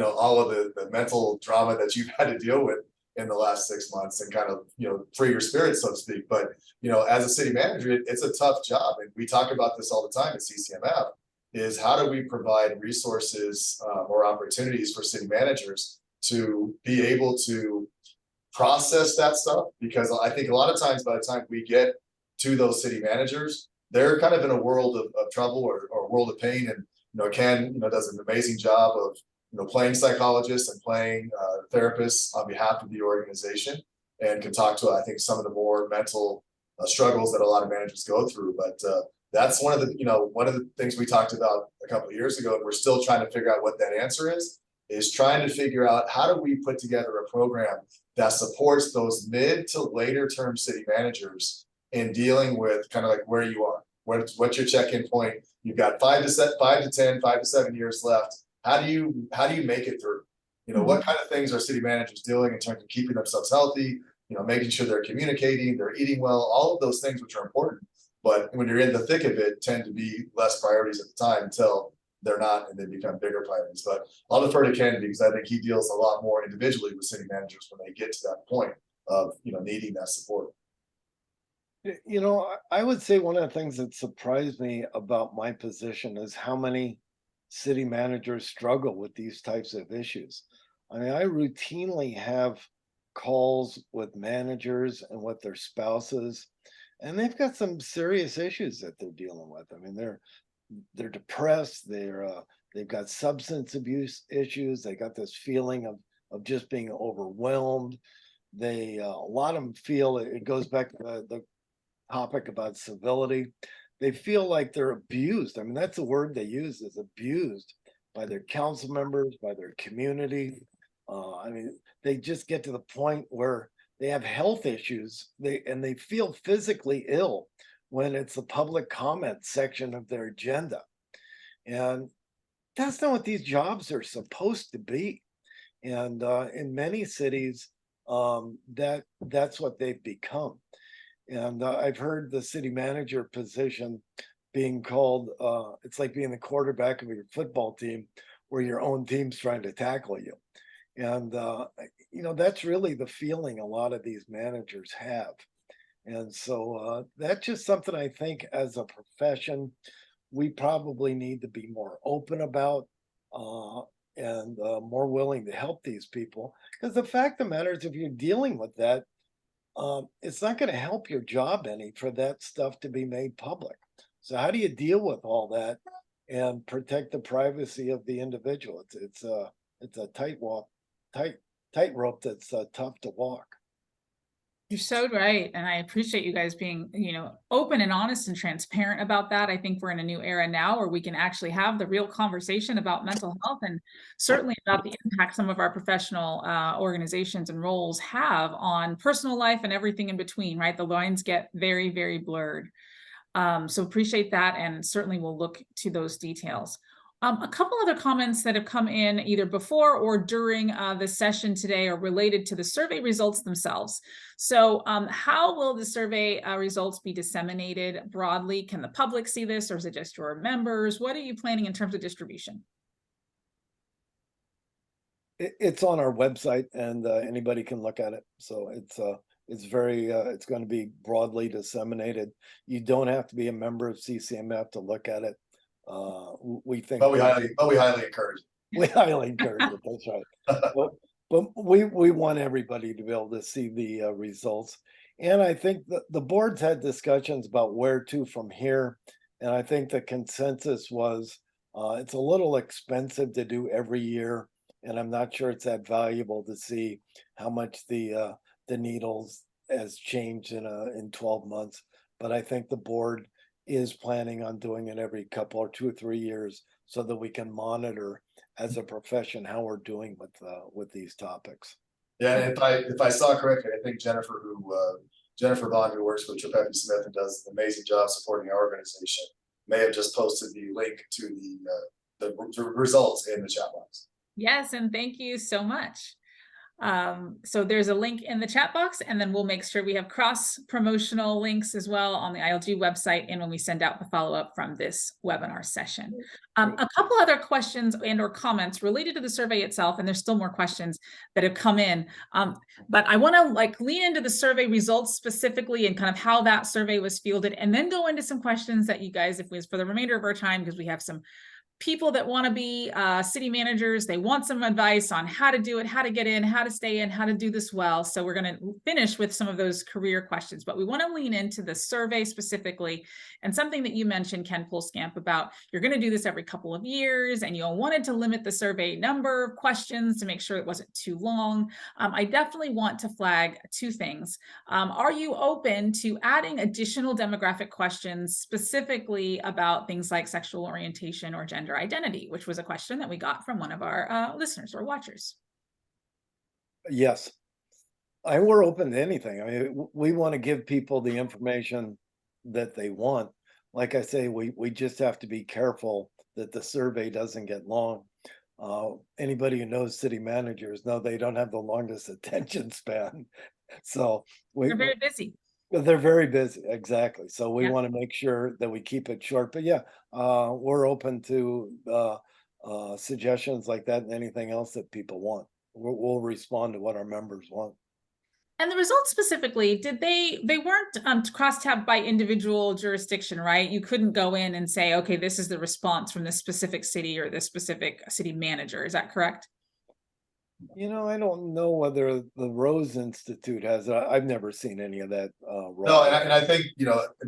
all of the mental drama that you've had to deal with in the last 6 months, and kind of free your spirit, so to speak. But as a city manager, it's a tough job, and we talk about this all the time at CCMF. is how do we provide resources or opportunities for city managers to be able to process that stuff? Because I think a lot of times by the time we get to those city managers, they're kind of in a world of trouble or world of pain. And Ken does an amazing job of playing psychologists and playing therapists on behalf of the organization, and can talk to, I think, some of the more mental struggles that a lot of managers go through. But that's one of the things we talked about a couple of years ago, and we're still trying to figure out what that answer is trying to figure out how do we put together a program that supports those mid to later term city managers in dealing with kind of like where you are, what's your check-in point. You've got 5 to 10, 5 to 7 years left. How do you make it through? What kind of things are city managers doing in terms of keeping themselves healthy, making sure they're communicating, they're eating well, all of those things which are important. But when you're in the thick of it, tend to be less priorities at the time until they're not, and they become bigger priorities. But I'll defer to Ken because I think he deals a lot more individually with city managers when they get to that point of needing that support. I would say one of the things that surprised me about my position is how many city managers struggle with these types of issues. I mean, I routinely have calls with managers and with their spouses, and they've got some serious issues that they're dealing with. I mean, they're depressed, they've got substance abuse issues, they got this feeling of just being overwhelmed. They a lot of them feel it goes back to the topic about civility. They feel like they're abused. I mean, that's the word they use, is abused by their council members, by their community. I mean, they just get to the point where they have health issues. They feel physically ill when it's the public comment section of their agenda. And that's not what these jobs are supposed to be. And in many cities, that's what they've become. And I've heard the city manager position being called, it's like being the quarterback of your football team where your own team's trying to tackle you. And, that's really the feeling a lot of these managers have. And so that's just something I think as a profession, we probably need to be more open about and more willing to help these people. Because the fact of the matter is, if you're dealing with that, it's not going to help your job any for that stuff to be made public. So how do you deal with all that and protect the privacy of the individual? It's a tightrope that's tough to walk. You're so right. And I appreciate you guys being, open and honest and transparent about that. I think we're in a new era now where we can actually have the real conversation about mental health, and certainly about the impact some of our professional organizations and roles have on personal life and everything in between, right? The lines get very, very blurred. So appreciate that. And certainly we'll look to those details. A couple other comments that have come in either before or during the session today are related to the survey results themselves. So how will the survey results be disseminated broadly? Can the public see this, or is it just your members? What are you planning in terms of distribution? It's on our website, and anybody can look at it. So it's going to be broadly disseminated. You don't have to be a member of CCMF to look at it. We think, but we highly encourage it. We highly encourage it. That's right. But we want everybody to be able to see the results. And I think the board's had discussions about where to from here. And I think the consensus was it's a little expensive to do every year. And I'm not sure it's that valuable to see how much the needles has changed in 12 months. But I think the board is planning on doing it every couple or 2 or 3 years so that we can monitor as a profession how we're doing with these topics. Yeah, and if I saw correctly, I think Jennifer Vaughn, who works with Tripeppi Smith and does an amazing job supporting our organization, may have just posted the link to the results in the chat box. Yes, and thank you so much. So there's a link in the chat box, and then we'll make sure we have cross promotional links as well on the ILG website and when we send out the follow-up from this webinar session. A couple other questions and or comments related to the survey itself, and there's still more questions that have come in. But I want to lean into the survey results specifically and kind of how that survey was fielded, and then go into some questions that you guys, if we for the remainder of our time, because we have some people that want to be city managers, they want some advice on how to do it, how to get in, how to stay in, how to do this well. So we're going to finish with some of those career questions, but we want to lean into the survey specifically. And something that you mentioned, Ken Pulskamp, about you're going to do this every couple of years, and you wanted to limit the survey number of questions to make sure it wasn't too long. I definitely want to flag two things. Are you open to adding additional demographic questions specifically about things like sexual orientation or gender identity, which was a question that we got from one of our listeners or watchers? Yes. We're open to anything. I mean, we want to give people the information that they want. Like I say, we just have to be careful that the survey doesn't get long. Anybody who knows city managers know they don't have the longest attention span. So They're very busy. they're very busy, exactly. So we Yeah. want to make sure that we keep it short. But yeah, we're open to suggestions like that and anything else that people want. We'll respond to what our members want. And the results specifically, they weren't cross-tabbed by individual jurisdiction, right? You couldn't go in and say, okay, this is the response from this specific city or this specific city manager. Is that correct? You know, I don't know whether the Rose Institute has. I've never seen any of that. No, and I think,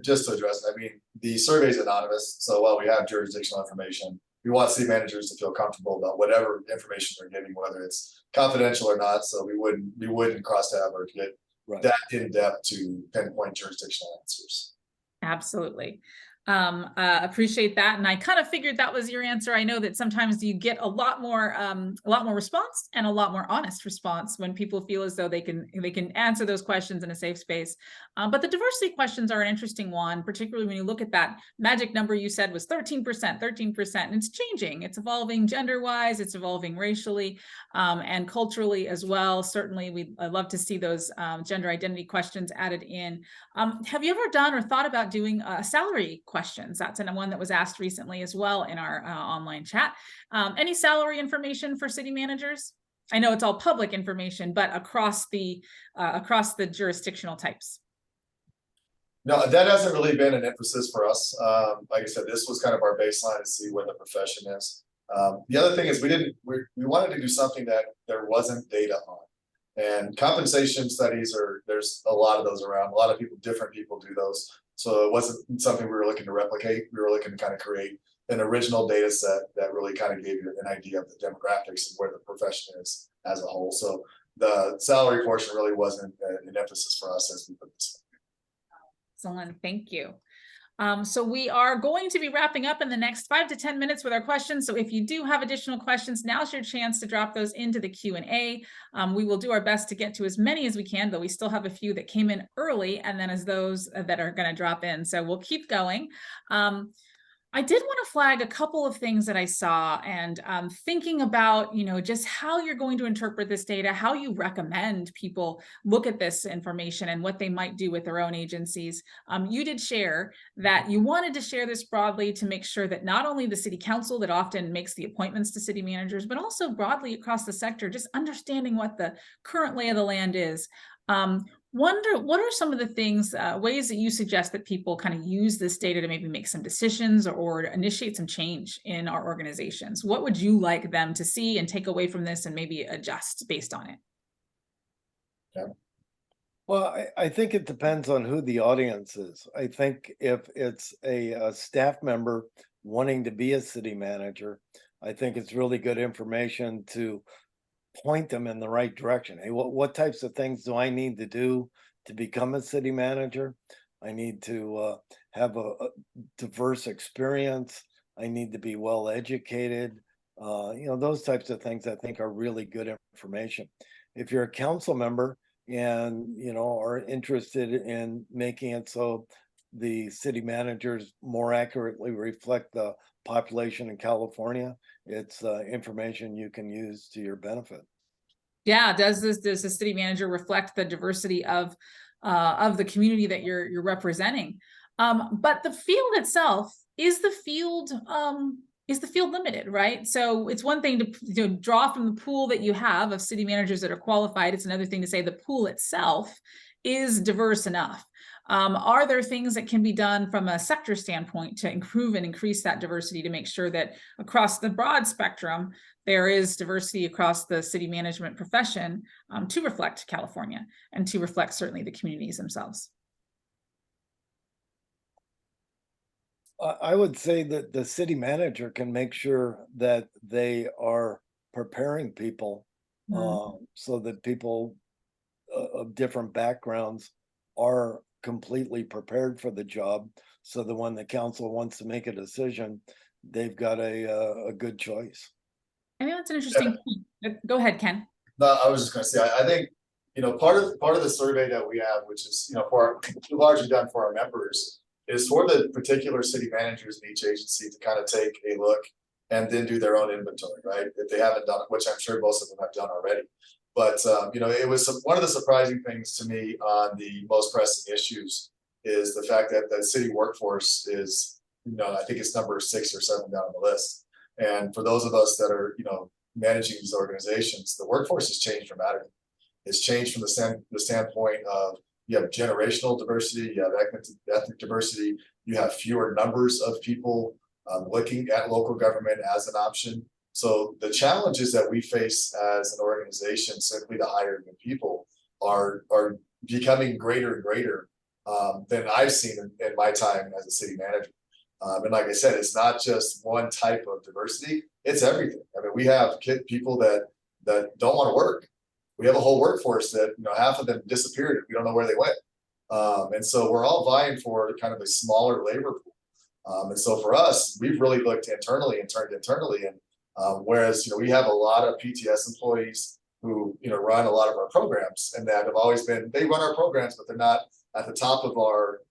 just to address, I mean, the survey is anonymous. So while we have jurisdictional information, we want city managers to feel comfortable about whatever information they're giving, whether it's confidential or not. So we wouldn't cross tab or get Right. that in depth to pinpoint jurisdictional answers. Absolutely. Appreciate that. And I kind of figured that was your answer. I know that sometimes you get a lot more response and a lot more honest response when people feel as though they can answer those questions in a safe space. But the diversity questions are an interesting one, particularly when you look at that magic number you said was 13%, 13%, and it's changing. It's evolving gender-wise, it's evolving racially, and culturally as well. Certainly, I'd love to see those gender identity questions added in. Have you ever done or thought about doing salary questions? That's one that was asked recently as well in our online chat. Any salary information for city managers? I know it's all public information, but across the jurisdictional types. No, that hasn't really been an emphasis for us. Like I said, this was kind of our baseline to see where the profession is. The other thing is we wanted to do something that there wasn't data on. And compensation studies there's a lot of those around. A lot of different people do those. So it wasn't something we were looking to replicate. We were looking to kind of create an original data set that really kind of gave you an idea of the demographics and where the profession is as a whole. So the salary portion really wasn't an emphasis for us as we put this. Excellent, thank you. So we are going to be wrapping up in the next 5 to 10 minutes with our questions. So if you do have additional questions, now's your chance to drop those into the Q&A. We will do our best to get to as many as we can, but we still have a few that came in early, and then as those that are going to drop in. So we'll keep going. I did want to flag a couple of things that I saw, and thinking about, just how you're going to interpret this data, how you recommend people look at this information and what they might do with their own agencies. You did share that you wanted to share this broadly to make sure that not only the city council that often makes the appointments to city managers, but also broadly across the sector, just understanding what the current lay of the land is. Wonder what are some of the things, ways that you suggest that people kind of use this data to maybe make some decisions or initiate some change in our organizations? What would you like them to see and take away from this and maybe adjust based on it? Yeah. Well, I think it depends on who the audience is. I think if it's a staff member wanting to be a city manager, I think it's really good information to point them in the right direction. Hey, what types of things do I need to do to become a city manager? I need to have a diverse experience. I need to be well educated. Those types of things I think are really good information. If you're a council member and are interested in making it so the city managers more accurately reflect the population in California, it's information you can use to your benefit. Yeah, does the city manager reflect the diversity of the community that you're representing? But the field itself, is the field limited, right? So it's one thing to draw from the pool that you have of city managers that are qualified. It's another thing to say the pool itself is diverse enough. Are there things that can be done from a sector standpoint to improve and increase that diversity to make sure that across the broad spectrum, there is diversity across the city management profession to reflect California and to reflect certainly the communities themselves? I would say that the city manager can make sure that they are preparing people so that people of different backgrounds are completely prepared for the job. So that when the council wants to make a decision, they've got a good choice. I think that's an interesting point. Go ahead, Ken. No, I was just gonna say, I think, part of the survey that we have, which is, largely done for our members, is for the particular city managers in each agency to kind of take a look and then do their own inventory, right? If they haven't done it, which I'm sure most of them have done already. But, it was one of the surprising things to me on the most pressing issues is the fact that the city workforce is, I think it's number 6 or 7 down on the list. And for those of us that are, managing these organizations, the workforce has changed dramatically. It's changed from the standpoint of you have generational diversity, you have ethnic diversity, you have fewer numbers of people looking at local government as an option. So the challenges that we face as an organization simply to hire new people are becoming greater and greater than I've seen in my time as a city manager. And like I said, it's not just one type of diversity, it's everything. I mean, we have people that don't want to work. We have a whole workforce that, half of them disappeared. We don't know where they went. And so we're all vying for kind of a smaller labor pool. And so for us, we've really looked internally and turned internally. And whereas, we have a lot of PTS employees who, run a lot of our programs and that have always been, they run our programs, but they're not at the top of our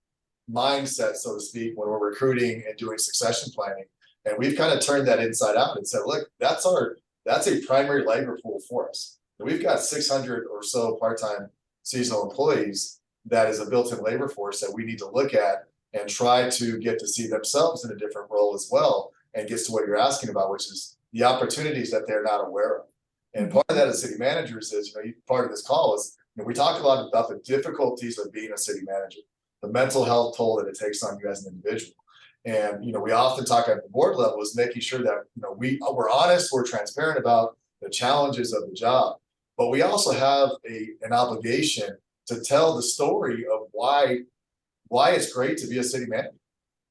mindset, so to speak, when we're recruiting and doing succession planning. And we've kind of turned that inside out and said, look, that's a primary labor pool for us. And we've got 600 or so part-time seasonal employees that is a built-in labor force that we need to look at and try to get to see themselves in a different role as well, and gets to what you're asking about, which is the opportunities that they're not aware of. And part of that as city managers is, part of this call is, we talk a lot about the difficulties of being a city manager, the mental health toll that it takes on you as an individual. And, we often talk at the board level is making sure that, we're honest, we're transparent about the challenges of the job, but we also have an obligation to tell the story of why it's great to be a city manager.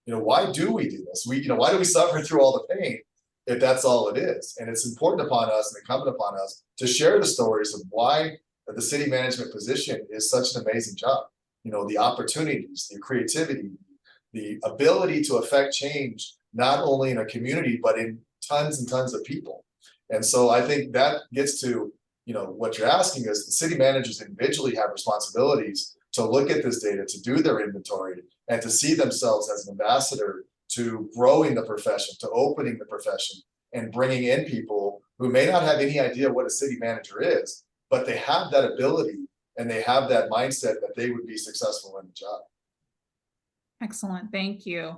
Why do we do this? Why do we suffer through all the pain if that's all it is? And it's important upon us and incumbent upon us to share the stories of why the city management position is such an amazing job. The opportunities, the creativity, the ability to affect change, not only in a community, but in tons and tons of people. And so I think that gets to, what you're asking is the city managers individually have responsibilities to look at this data, to do their inventory, and to see themselves as an ambassador to growing the profession, to opening the profession, and bringing in people who may not have any idea what a city manager is, but they have that ability and they have that mindset that they would be successful in the job. Excellent, thank you.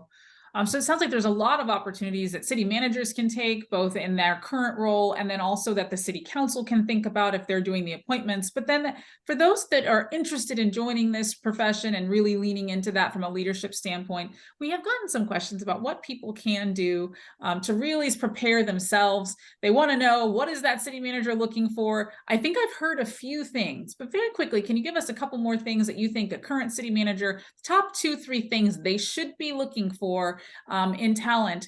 So it sounds like there's a lot of opportunities that city managers can take, both in their current role and then also that the city council can think about if they're doing the appointments. But then for those that are interested in joining this profession and really leaning into that from a leadership standpoint, we have gotten some questions about what people can do to really prepare themselves. They want to know, what is that city manager looking for? I think I've heard a few things, but very quickly, can you give us a couple more things that you think a current city manager, top 2-3 things they should be looking for in talent,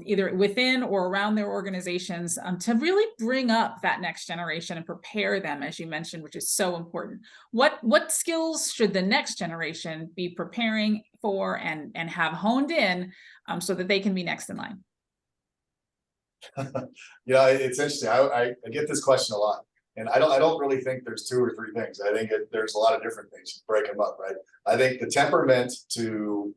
either within or around their organizations, to really bring up that next generation and prepare them, as you mentioned, which is so important. What skills should the next generation be preparing for and have honed in so that they can be next in line? It's interesting. I get this question a lot, and I don't really think there's 2 or 3 things. I think there's a lot of different things. You break them up, right? I think the temperament to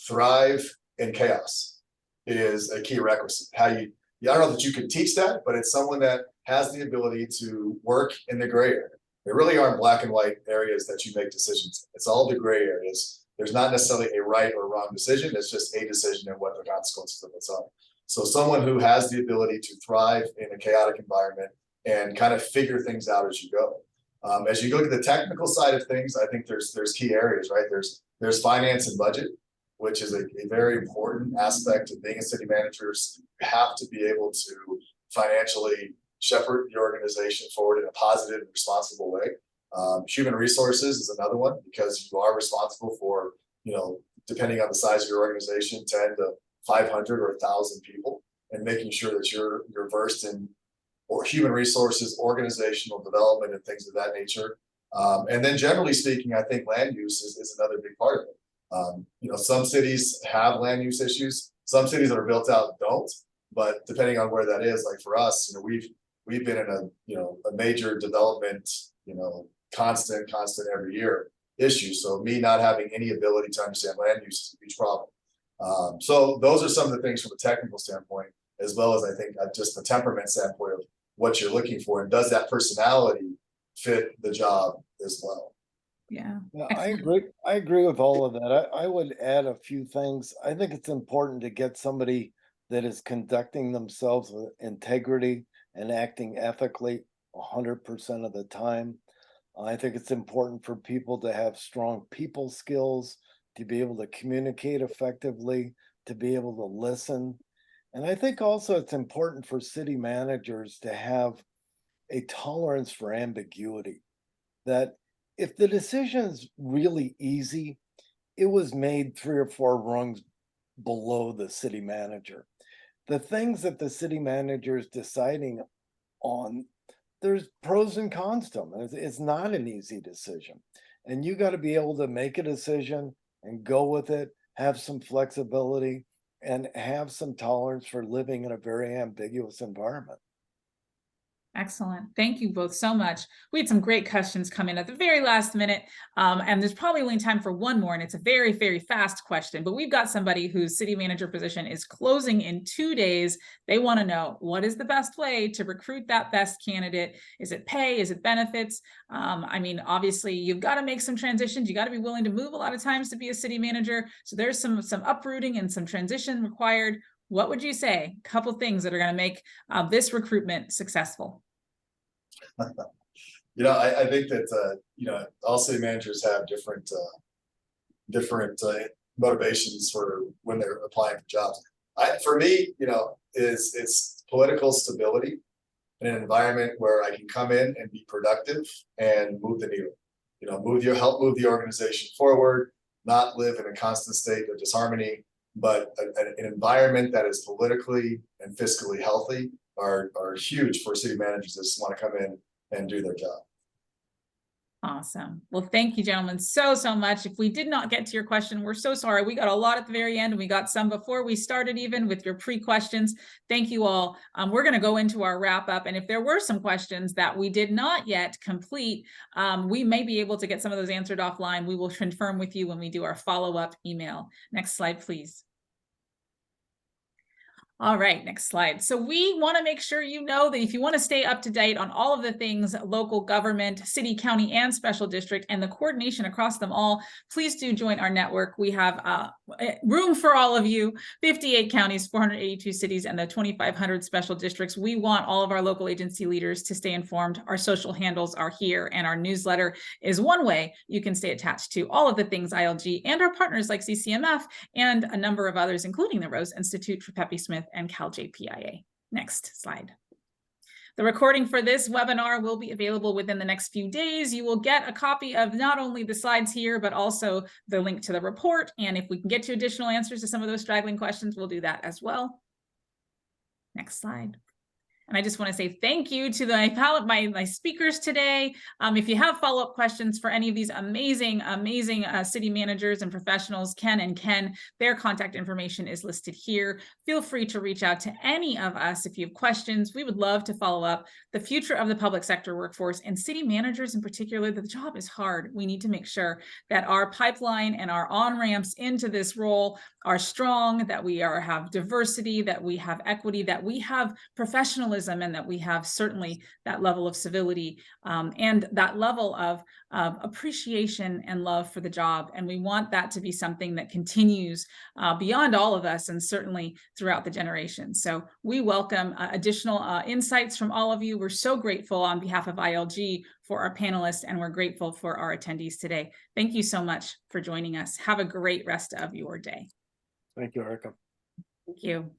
thrive in chaos is a key requisite. I don't know that you can teach that, but it's someone that has the ability to work in the gray area. There really aren't black and white areas that you make decisions in. It's all the gray areas. There's not necessarily a right or wrong decision. It's just a decision and what the consequences of it are. So someone who has the ability to thrive in a chaotic environment and kind of figure things out as you go. As you look at the technical side of things, I think there's key areas, right? There's finance and budget, which is a very important aspect of being a city manager. You have to be able to financially shepherd your organization forward in a positive and responsible way. Human resources is another one, because you are responsible for, depending on the size of your organization, 10 to 500 or 1,000 people, and making sure that you're versed in or human resources, organizational development, and things of that nature. And then generally speaking, I think land use is another big part of it. Some cities have land use issues. Some cities that are built out don't, but depending on where that is, like for us, we've been in a major development, constant every year issue. So me not having any ability to understand land use is a huge problem. So those are some of the things from a technical standpoint, as well as I think just the temperament standpoint of what you're looking for, and does that personality fit the job as well. Yeah. Yeah, I agree with all of that. I would add a few things. I think it's important to get somebody that is conducting themselves with integrity and acting ethically 100% of the time. I think it's important for people to have strong people skills, to be able to communicate effectively, to be able to listen. And I think also it's important for city managers to have a tolerance for ambiguity, that if the decision is really easy, it was made 3 or 4 rungs below the city manager. The things that the city manager is deciding on, there's pros and cons to them. It's not an easy decision. And you got to be able to make a decision and go with it, have some flexibility, and have some tolerance for living in a very ambiguous environment. Excellent. Thank you both so much. We had some great questions come in at the very last minute, and there's probably only time for one more, and it's a very, very fast question, but we've got somebody whose city manager position is closing in 2 days. They want to know, what is the best way to recruit that best candidate? Is it pay? Is it benefits? Obviously, you've got to make some transitions. You got to be willing to move a lot of times to be a city manager. So there's some uprooting and some transition required. What would you say? A couple things that are going to make this recruitment successful? I think that all city managers have different motivations for when they're applying for jobs. For me, it's political stability in an environment where I can come in and be productive and move the needle. Help move the organization forward, not live in a constant state of disharmony. But an environment that is politically and fiscally healthy are huge for city managers that just want to come in and do their job. Awesome. Well, thank you, gentlemen, so much. If we did not get to your question, we're so sorry. We got a lot at the very end, and we got some before we started even with your pre-questions. Thank you all. We're going to go into our wrap up. And if there were some questions that we did not yet complete, we may be able to get some of those answered offline. We will confirm with you when we do our follow-up email. Next slide, please. All right, next slide. So we want to make sure you know that if you want to stay up to date on all of the things local government, city, county, and special district, and the coordination across them all, please do join our network. We have room for all of you, 58 counties, 482 cities, and the 2,500 special districts. We want all of our local agency leaders to stay informed. Our social handles are here, and our newsletter is one way you can stay attached to all of the things ILG and our partners like CCMF and a number of others, including the Rose Institute for Pepe Smith and Cal JPIA. Next slide. The recording for this webinar will be available within the next few days. You will get a copy of not only the slides here, but also the link to the report. And if we can get to additional answers to some of those straggling questions, we'll do that as well. Next slide. And I just want to say thank you to my speakers today. If you have follow-up questions for any of these amazing city managers and professionals, Ken, their contact information is listed here. Feel free to reach out to any of us if you have questions. We would love to follow up. The future of the public sector workforce and city managers in particular, the job is hard. We need to make sure that our pipeline and our on-ramps into this role are strong, that we have diversity, that we have equity, that we have professionalism professionalism and that we have certainly that level of civility and that level of appreciation and love for the job. And we want that to be something that continues beyond all of us and certainly throughout the generation. So we welcome additional insights from all of you. We're so grateful on behalf of ILG for our panelists, and we're grateful for our attendees today. Thank you so much for joining us. Have a great rest of your day. Thank you, Erica. Thank you.